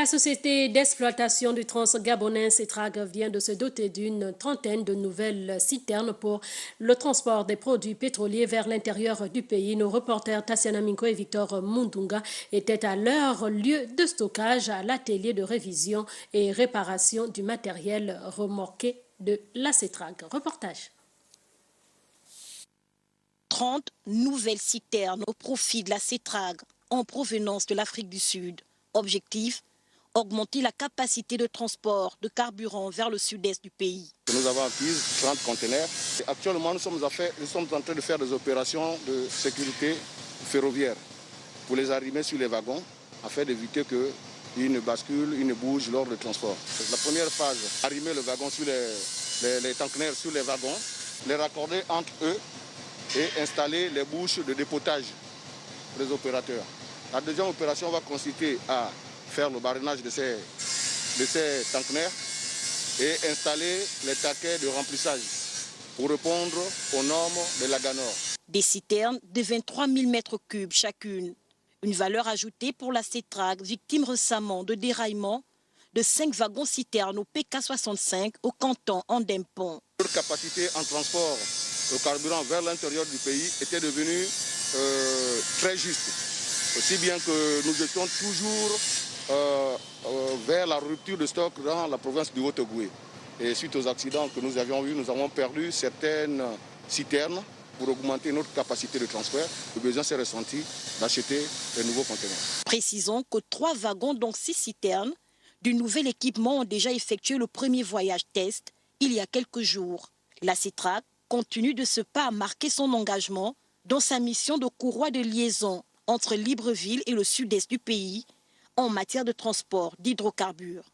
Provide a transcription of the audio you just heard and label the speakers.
Speaker 1: La société d'exploitation du Trans-Gabonais Setrag vient de se doter d'une trentaine de nouvelles citernes pour le transport des produits pétroliers vers l'intérieur du pays. Nos reporters Tassiana Minko et Victor Mundunga étaient à leur lieu de stockage à l'atelier de révision et réparation du matériel remorqué de la Setrag. Reportage.
Speaker 2: 30 nouvelles citernes au profit de la Setrag en provenance de l'Afrique du Sud. Objectif, augmenter la capacité de transport de carburant vers le sud-est du pays.
Speaker 3: Nous avons acquis 30 conteneurs. Actuellement, nous sommes en train de faire des opérations de sécurité ferroviaire pour les arrimer sur les wagons afin d'éviter qu'ils ne basculent, ils ne bougent lors du transport. La première phase, arrimer le wagon sur les conteneurs sur les wagons, les raccorder entre eux et installer les bouches de dépotage pour les opérateurs. La deuxième opération va consister à faire le barrage de ces conteneurs et installer les taquets de remplissage pour répondre aux normes de l'AGANOR.
Speaker 2: Des citernes de 23 000 mètres cubes chacune. Une valeur ajoutée pour la Setrag, victime récemment de déraillement de 5 wagons-citernes au PK65 au canton Andempont.
Speaker 3: Leur capacité en transport de carburant vers l'intérieur du pays était devenue très juste. Aussi bien que nous étions toujours vers la rupture de stock dans la province du Haut-Ogooué. Et suite aux accidents que nous avions eus, nous avons perdu certaines citernes pour augmenter notre capacité de transfert. Le besoin s'est ressenti d'acheter de nouveaux conteneurs.
Speaker 2: Précisons que 3 wagons, donc 6 citernes, du nouvel équipement ont déjà effectué le premier voyage test il y a quelques jours. La Setrag continue de ce pas à marquer son engagement dans sa mission de courroie de liaison entre Libreville et le sud-est du pays en matière de transport d'hydrocarbures.